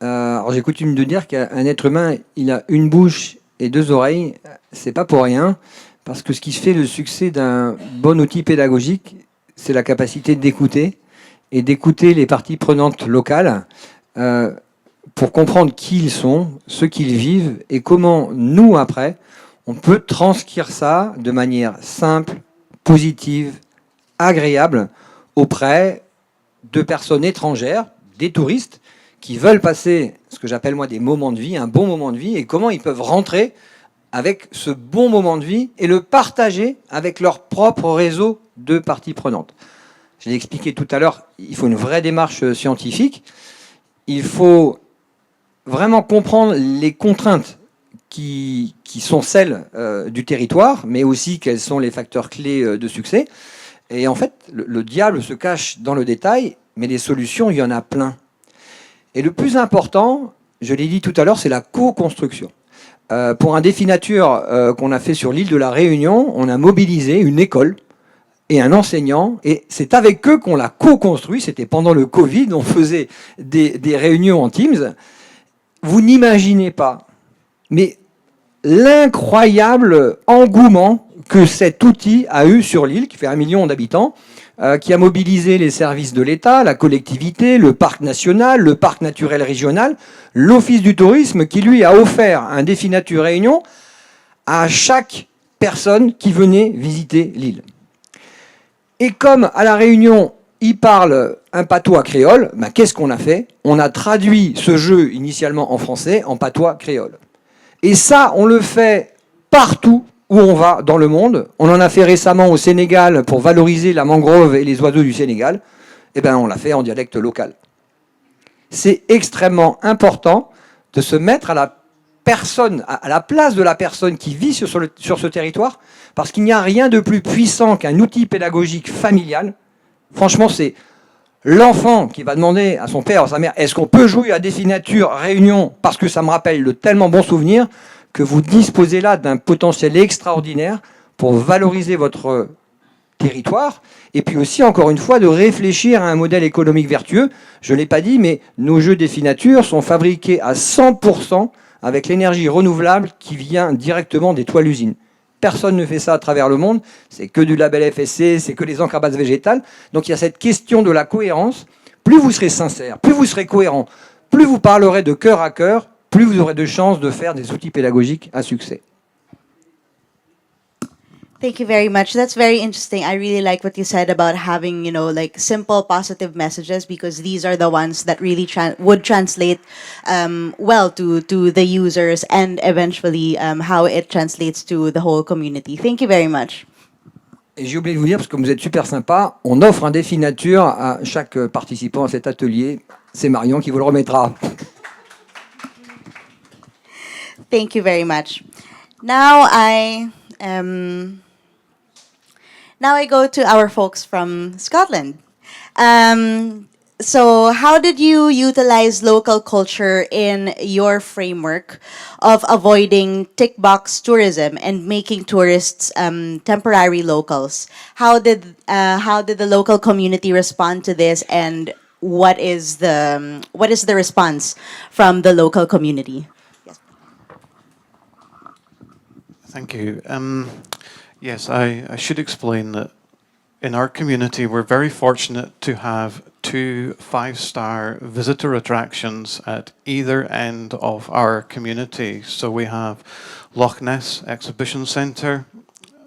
Alors j'ai coutume de dire qu'un être humain, il a une bouche et 2 oreilles. C'est pas pour rien, parce que ce qui fait le succès d'un bon outil pédagogique, c'est la capacité d'écouter et d'écouter les parties prenantes locales. pour comprendre qui ils sont, ce qu'ils vivent et comment nous, après, on peut transcrire ça de manière simple, positive, agréable auprès de personnes étrangères, des touristes, qui veulent passer ce que j'appelle moi des moments de vie, un bon moment de vie, et comment ils peuvent rentrer avec ce bon moment de vie et le partager avec leur propre réseau de parties prenantes. Je l'ai expliqué tout à l'heure, il faut une vraie démarche scientifique, il faut vraiment comprendre les contraintes qui sont celles du territoire, mais aussi quels sont les facteurs clés de succès. Et en fait, le diable se cache dans le détail, mais les solutions, il y en a plein. Et le plus important, je l'ai dit tout à l'heure, c'est la co-construction. Pour un défi nature qu'on a fait sur l'île de la Réunion, on a mobilisé une école et un enseignant, et c'est avec eux qu'on l'a co-construit. C'était pendant le Covid, on faisait des réunions en Teams. Vous n'imaginez pas, mais l'incroyable engouement que cet outil a eu sur l'île, qui fait 1 million d'habitants, qui a mobilisé les services de l'État, la collectivité, le parc national, le parc naturel régional, l'Office du tourisme, qui lui a offert un défi nature Réunion à chaque personne qui venait visiter l'île. Et comme à la Réunion, ils parlent un patois créole, ben qu'est-ce qu'on a fait? On a traduit ce jeu initialement en français en patois créole. Et ça, on le fait partout où on va dans le monde. On en a fait récemment au Sénégal pour valoriser la mangrove et les oiseaux du Sénégal. Eh bien, on l'a fait en dialecte local. C'est extrêmement important de se mettre à la personne, à la place de la personne qui vit sur ce territoire, parce qu'il n'y a rien de plus puissant qu'un outil pédagogique familial. Franchement, c'est l'enfant qui va demander à son père ou à sa mère « Est-ce qu'on peut jouer à défi nature Réunion parce que ça me rappelle de tellement bons souvenirs ?» que vous disposez là d'un potentiel extraordinaire pour valoriser votre territoire et puis aussi, encore une fois, de réfléchir à un modèle économique vertueux. Je ne l'ai pas dit, mais nos jeux défi nature sont fabriqués à 100% avec l'énergie renouvelable qui vient directement des toiles d'usine. Personne ne fait ça à travers le monde, c'est que du label FSC, c'est que les encres à base végétale. Donc il y a cette question de la cohérence. Plus vous serez sincère, plus vous serez cohérent, plus vous parlerez de cœur à cœur, plus vous aurez de chances de faire des outils pédagogiques à succès. Thank you very much. That's very interesting. I really like what you said about having, you know, like simple positive messages, because these are the ones that really would translate well to the users and eventually how it translates to the whole community. Thank you very much. Et j'ai oublié de vous dire, parce que vous êtes super sympa, on offre un défi nature à chaque participant à cet atelier. C'est Marion qui vous le remettra. Thank you very much. Now I go to our folks from Scotland. So how did you utilize local culture in your framework of avoiding tick box tourism and making tourists temporary locals? How did the local community respond to this, and what is the response from the local community? Thank you. Yes, I should explain that in our community, we're very fortunate to have 2 5-star visitor attractions at either end of our community. So we have Loch Ness Exhibition Centre,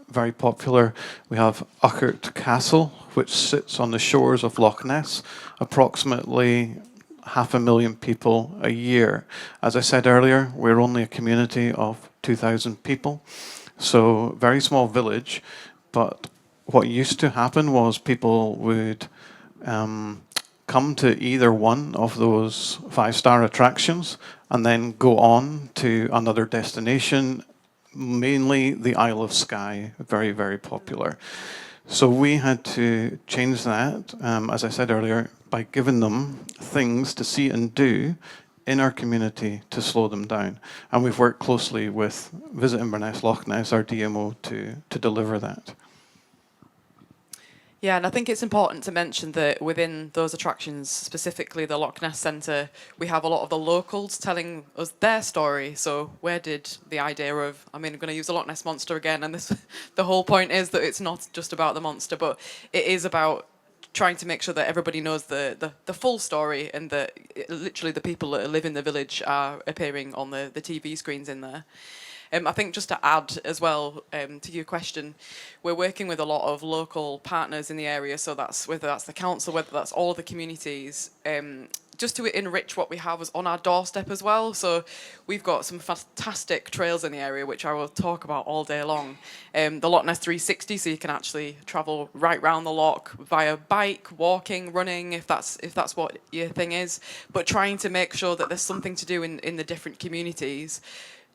very popular. We have Arghen Castle, which sits on the shores of Loch Ness, approximately 500,000 people a year. As I said earlier, we're only a community of 2,000 people, so very small village. But what used to happen was people would come to either one of those 5-star attractions and then go on to another destination, mainly the Isle of Skye, very, very popular. So we had to change that, as I said earlier, by giving them things to see and do in our community to slow them down. And we've worked closely with Visit Inverness Loch Ness, our DMO, to deliver that. Yeah, and I think it's important to mention that within those attractions, specifically the Loch Ness Centre, we have a lot of the locals telling us their story. So where did the idea of, I'm going to use the Loch Ness Monster again, and this, the whole point is that it's not just about the monster, but it is about trying to make sure that everybody knows the full story, and that literally the people that live in the village are appearing on the TV screens in there. I think just to add as well to your question, we're working with a lot of local partners in the area, so that's whether that's the council, whether that's all the communities, just to enrich what we have on our doorstep as well. So we've got some fantastic trails in the area, which I will talk about all day long. The Loch Ness 360, so you can actually travel right round the loch via bike, walking, running, if that's what your thing is. But trying to make sure that there's something to do in the different communities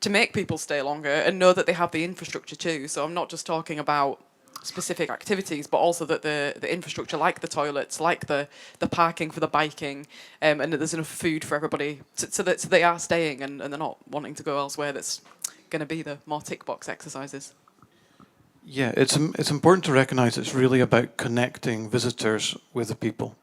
to make people stay longer and know that they have the infrastructure too. So I'm not just talking about specific activities, but also that the infrastructure, like the toilets, like the parking for the biking, and that there's enough food for everybody, so that they are staying and they're not wanting to go elsewhere. That's going to be the more tick box exercises. Yeah, it's important to recognise it's really about connecting visitors with the people.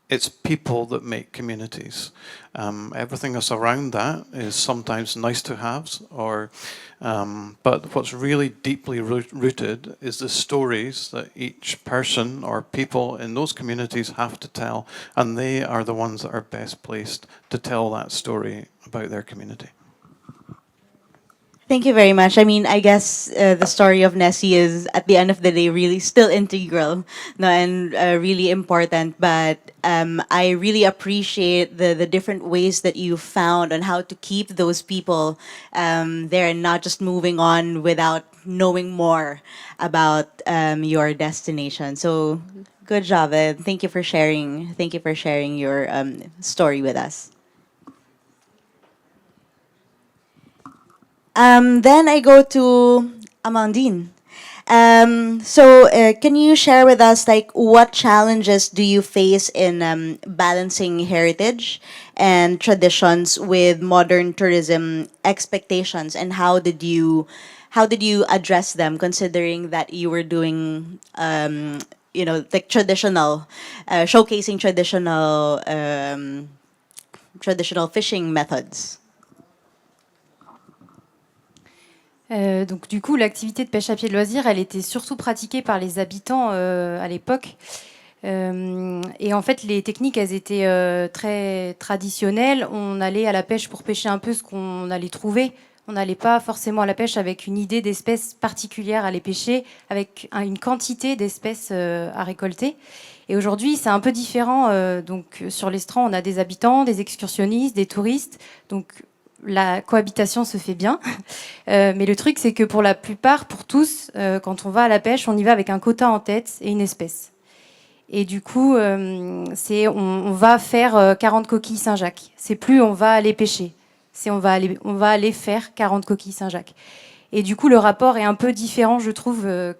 It's people that make communities. Everything that's around that is sometimes nice to haves, but what's really deeply rooted is the stories that each person or people in those communities have to tell, and they are the ones that are best placed to tell that story about their community. Thank you very much. I mean, I guess the story of Nessie is, at the end of the day, really still integral, no, and really important. But I really appreciate the different ways that you found on how to keep those people there and not just moving on without knowing more about your destination. So good job, and thank you for sharing. Thank you for sharing your story with us. Then I go to Amandine. Can you share with us, like, what challenges do you face in balancing heritage and traditions with modern tourism expectations, and how did you address them, considering that you were doing like traditional, showcasing traditional fishing methods? Donc du coup, l'activité de pêche à pied de loisir, elle était surtout pratiquée par les habitants à l'époque. Et en fait, les techniques, elles étaient très traditionnelles. On allait à la pêche pour pêcher un peu ce qu'on allait trouver. On n'allait pas forcément à la pêche avec une idée d'espèces particulières à les pêcher, avec une quantité d'espèces à récolter. Et aujourd'hui, c'est un peu différent. Donc sur l'estran, on a des habitants, des excursionnistes, des touristes. Donc la cohabitation se fait bien. Mais le truc, c'est que pour la plupart, pour tous, quand on va à la pêche, on y va avec un quota en tête et une espèce. Et du coup, on va faire 40 coquilles Saint-Jacques. C'est plus on va aller pêcher. C'est on va aller faire 40 coquilles Saint-Jacques. Et du coup, le rapport est un peu différent, je trouve. À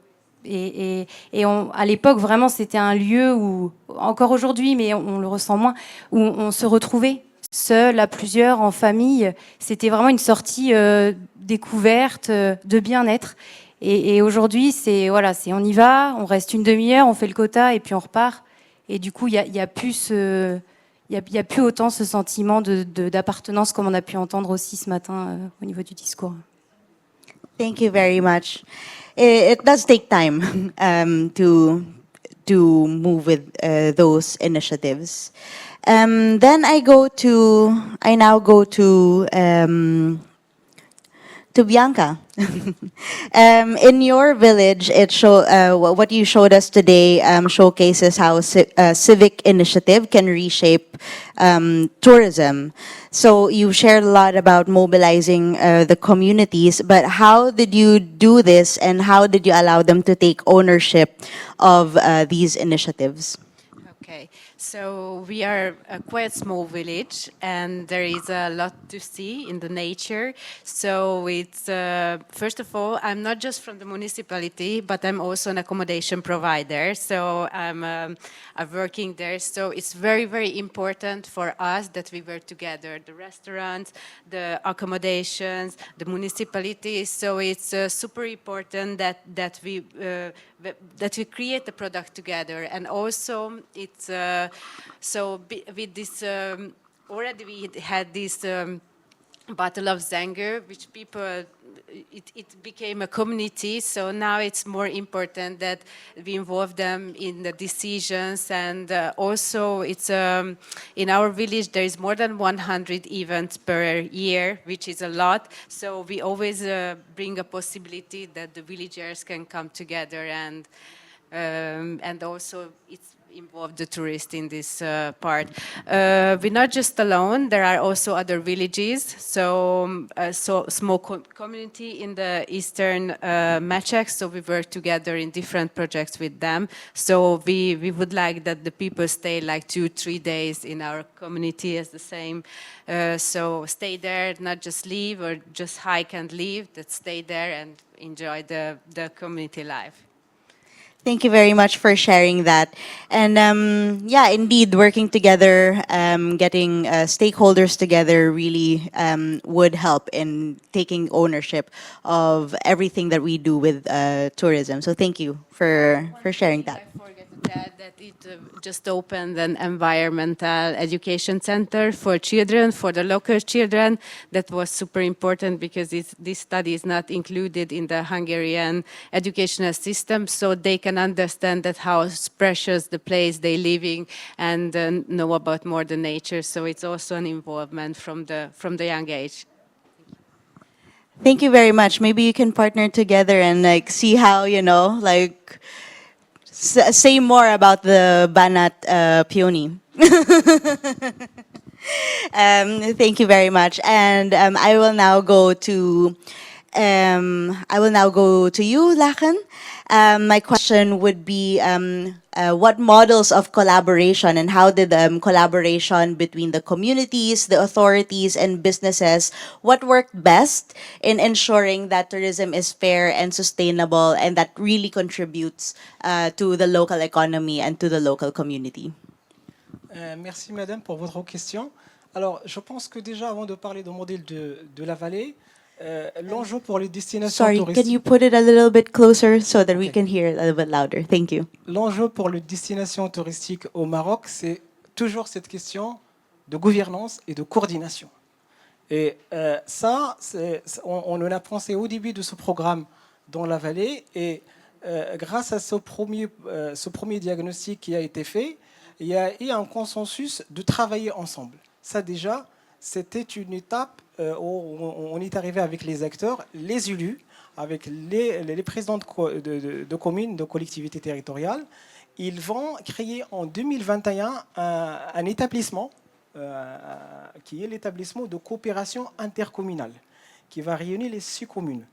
l'époque, vraiment, c'était un lieu où, encore aujourd'hui, mais on le ressent moins, où on se retrouvait seul, à plusieurs, en famille. C'était vraiment une sortie découverte, de bien-être. Et aujourd'hui, on y va, on reste une demi-heure, on fait le quota et puis on repart. Et du coup, il y a plus autant ce sentiment d'appartenance, comme on a pu entendre aussi ce matin au niveau du discours. Thank you very much. It does take time to move with those initiatives. Then I now go to Bianca. In your village, what you showed us today showcases how a civic initiative can reshape tourism. So you shared a lot about mobilizing the communities, but how did you do this, and how did you allow them to take ownership of these initiatives? Okay, so we are a quite small village, and there is a lot to see in the nature. So it's, first of all, I'm not just from the municipality, but I'm also an accommodation provider. So I'm working there. So it's very, very important for us that we work together, the restaurants, the accommodations, the municipalities. So it's super important that we create the product together. And also it's with this already we had this Bottle of Zanger, which people, it became a community, so now it's more important that we involve them in the decisions, and also it's in our village there is more than 100 events per year, which is a lot, so we always bring a possibility that the villagers can come together, and also it's involve the tourists in this part. We're not just alone, there are also other villages, so small community in the eastern Machek, so we work together in different projects with them. So we would like that the people stay like 2-3 days in our community as the same. So stay there, not just leave or just hike and leave, that stay there and enjoy the community life. Thank you very much for sharing that. And yeah, indeed, working together, getting stakeholders together really would help in taking ownership of everything that we do with tourism. So thank you for sharing that. I forget to add that it just opened an environmental education center for children, for the local children. That was super important because this study is not included in the Hungarian educational system, so they can understand that how precious the place they live in and know about more the nature. So it's also an involvement from the young age. Thank you very much. Maybe you can partner together and like see how, you know, like say more about the Banat peony. Thank you very much. And I will now go to you, Lachen. My question would be, what models of collaboration and how did collaboration between the communities, the authorities, and businesses, what worked best in ensuring that tourism is fair and sustainable and that really contributes to the local economy and to the local community? Merci Madame pour votre question. Alors, je pense que déjà, avant de parler du modèle de la vallée, l'enjeu pour les destinations Sorry, touristiques... can you put it a little bit closer so that we can hear it a little bit louder? Thank you. L'enjeu pour les destinations touristiques au Maroc, c'est toujours cette question de gouvernance et de coordination. Et ça, on en a pensé au début de ce programme dans la vallée, et grâce à ce premier diagnostic qui a été fait, il y a eu un consensus de travailler ensemble. Ça déjà, c'était une étape où on est arrivé avec les acteurs, les élus, avec les présidents de communes, de collectivités territoriales. Ils vont créer en 2021 un établissement qui est l'établissement de coopération intercommunale, qui va réunir les 6 communes.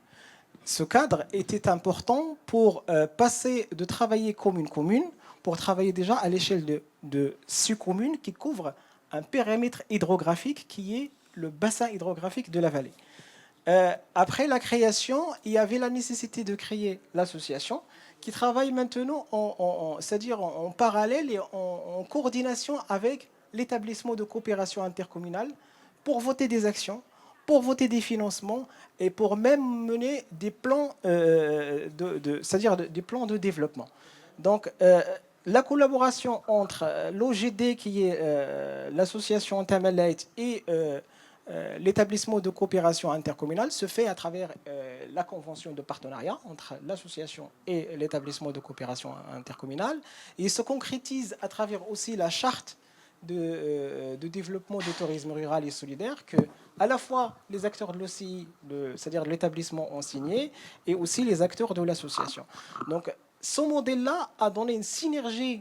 Ce cadre était important pour passer de travailler commune-commune, pour travailler déjà à l'échelle de 6 communes qui couvrent un périmètre hydrographique qui est le bassin hydrographique de la vallée. Après la création, il y avait la nécessité de créer l'association qui travaille maintenant c'est-à-dire en parallèle et en coordination avec l'établissement de coopération intercommunale pour voter des actions, pour voter des financements et pour même mener des plans, c'est-à-dire des plans de développement. Donc, la collaboration entre l'OGD, qui est l'association Tamalite, et l'établissement de coopération intercommunale se fait à travers la convention de partenariat entre l'association et l'établissement de coopération intercommunale. Et se concrétise à travers aussi la charte de développement du tourisme rural et solidaire que à la fois les acteurs de l'OCI, c'est-à-dire de l'établissement, ont signé, et aussi les acteurs de l'association. Donc, ce modèle-là a donné une synergie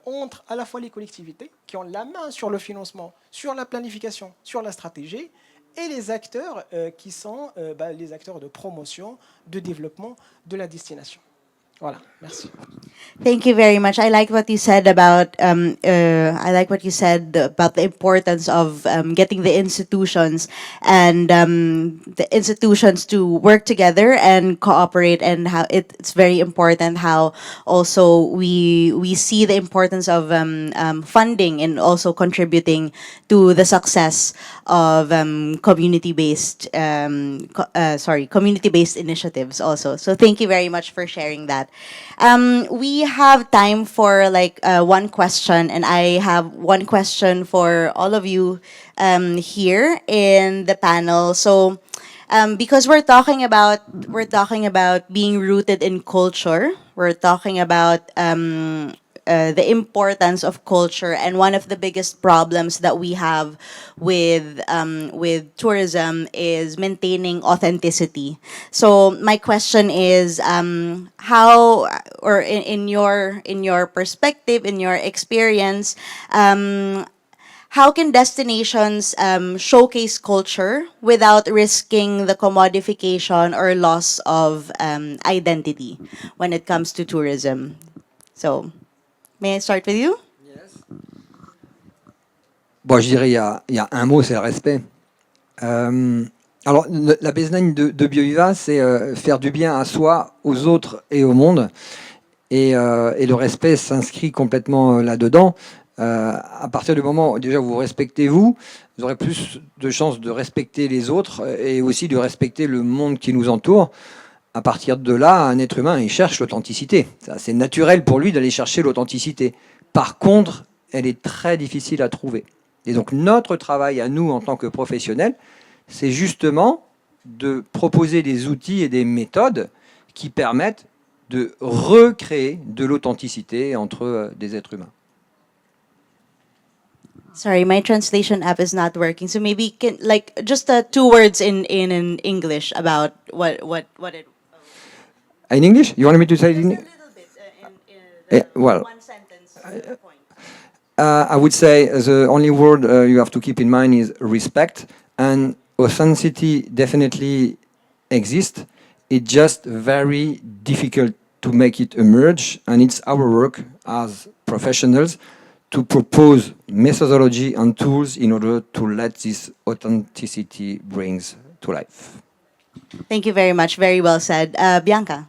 entre à la fois les collectivités qui ont la main sur le financement, sur la planification, sur la stratégie, et les acteurs qui sont les acteurs de promotion, de développement de la destination. Voilà, merci. Thank you very much. I like what you said about the importance of getting the institutions and the institutions to work together and cooperate, and how it's very important how also we see the importance of funding and also contributing to the success of community-based initiatives also. So thank you very much for sharing that. We have time for like one question, and I have one question for all of you here in the panel. So, because we're talking about being rooted in culture, we're talking about the importance of culture, and one of the biggest problems that we have with tourism is maintaining authenticity. So my question is, how, or in your perspective, in your experience, how can destinations showcase culture without risking the commodification or loss of identity when it comes to tourism? So, may I start with you? Bon, je dirais, il y a un mot, c'est le respect. Alors, la baseline de BioViva, c'est faire du bien à soi, aux autres et au monde. Et le respect s'inscrit complètement là-dedans. À partir du moment où déjà vous respectez vous aurez plus de chances de respecter les autres et aussi de respecter le monde qui nous entoure. À partir de là, un être humain, il cherche l'authenticité. C'est naturel pour lui d'aller chercher l'authenticité. Par contre, elle est très difficile à trouver. Et donc notre travail à nous en tant que professionnels, c'est justement de proposer des outils et des méthodes qui permettent de recréer de l'authenticité entre des êtres humains. Sorry, my translation app is not working. So maybe can like just 2 words in English about what it. In English? You want me to say it in English? Well, one sentence point. I would say the only word you have to keep in mind is respect, and authenticity definitely exists. It's just very difficult to make it emerge, and it's our work as professionals to propose methodology and tools in order to let this authenticity brings to life. Thank you very much. Very well said. Bianca.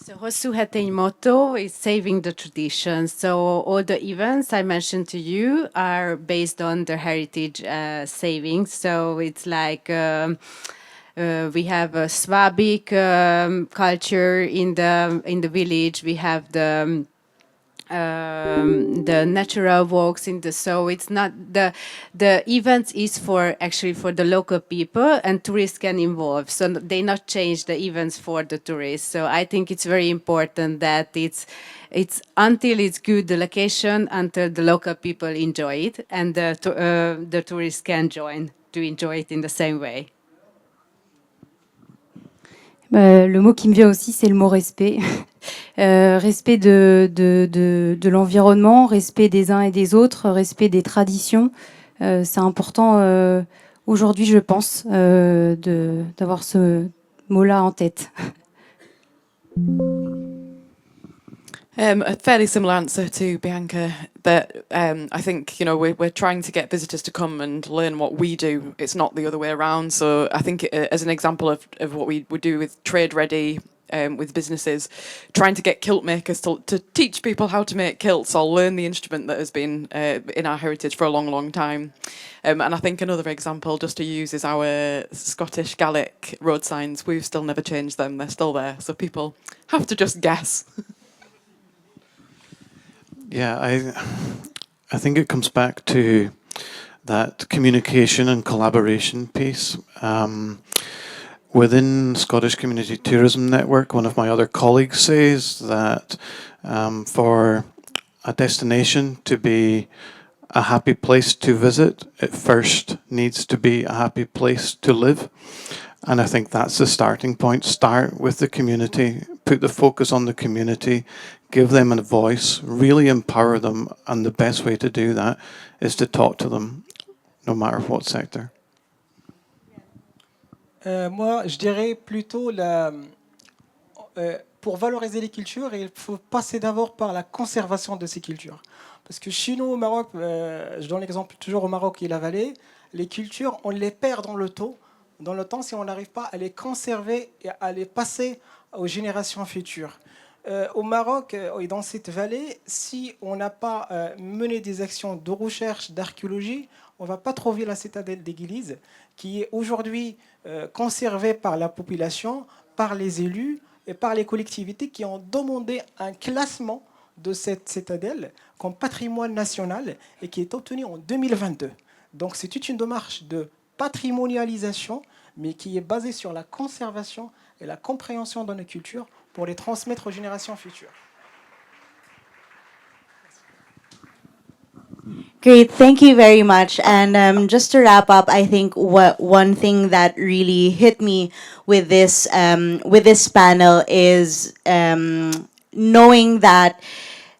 So Hosszú hetény motto is saving the tradition. So all the events I mentioned to you are based on the heritage saving. So it's like we have a Slavic culture in the village. We have the natural walks in the, so it's not the events is for actually for the local people, and tourists can involve, so they not change the events for the tourists. So I think it's very important that it's until it's good the location, until the local people enjoy it, and the tourists can join to enjoy it in the same way. Le mot qui me vient aussi, c'est le mot respect. Respect de l'environnement, respect des uns et des autres, respect des traditions. C'est important aujourd'hui, je pense, d'avoir ce mot-là en tête. A fairly similar answer to Bianca, that I think, you know, we're trying to get visitors to come and learn what we do. It's not the other way around. So I think as an example of what we would do with Trade Ready, with businesses, trying to get kilt makers to teach people how to make kilts or learn the instrument that has been in our heritage for a long, long time. And I think another example just to use is our Scottish Gaelic road signs. We've still never changed them. They're still there. So people have to just guess. Yeah, I think it comes back to that communication and collaboration piece. Within Scottish Community Tourism Network, one of my other colleagues says that for a destination to be a happy place to visit, it first needs to be a happy place to live. And I think that's the starting point. Start with the community, put the focus on the community, give them a voice, really empower them. And the best way to do that is to talk to them, no matter what sector. Moi, je dirais plutôt pour valoriser les cultures, il faut passer d'abord par la conservation de ces cultures. Parce que chez nous au Maroc, je donne l'exemple toujours au Maroc et la vallée, les cultures, on les perd dans le temps si on n'arrive pas à les conserver et à les passer aux générations futures. Au Maroc et dans cette vallée, si on n'a pas mené des actions de recherche, d'archéologie, on ne va pas trouver la citadelle d'Église qui est aujourd'hui conservée par la population, par les élus, et par les collectivités qui ont demandé un classement de cette citadelle comme patrimoine national et qui est obtenu en 2022. Donc c'est toute une démarche de patrimonialisation, mais qui est basée sur la conservation et la compréhension de nos cultures pour les transmettre aux générations futures. Great, thank you very much. And just to wrap up, I think one thing that really hit me with this panel is knowing that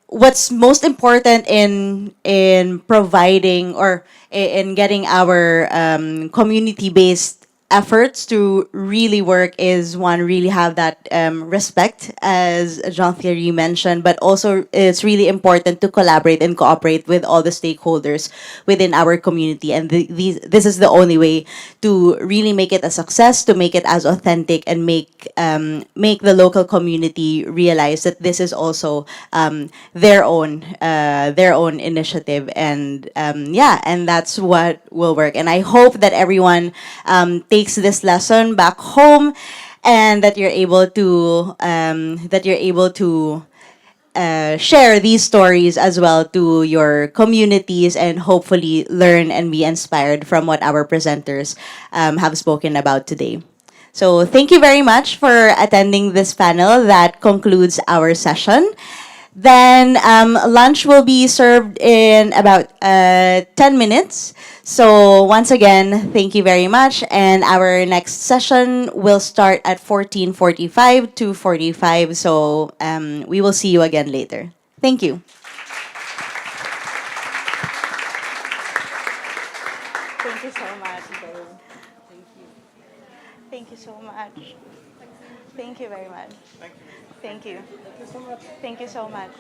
what's most important in providing or in getting our community based efforts to really work is one, really have that respect, as Jean-Thierry mentioned, but also it's really important to collaborate and cooperate with all the stakeholders within our community. And this is the only way to really make it a success, to make it as authentic, and make the local community realize that this is also their own initiative. And yeah, and that's what will work. And I hope that everyone takes this lesson back home, and that you're able to share these stories as well to your communities, and hopefully learn and be inspired from what our presenters have spoken about today. So thank you very much for attending this panel. That concludes our session. Then lunch will be served in about 10 minutes. So once again, thank you very much. And our next session will start at 14:45 to 45. So we will see you again later. Thank you. Thank you so much. Thank you so much. Thank you very much. Thank you. Thank you so much.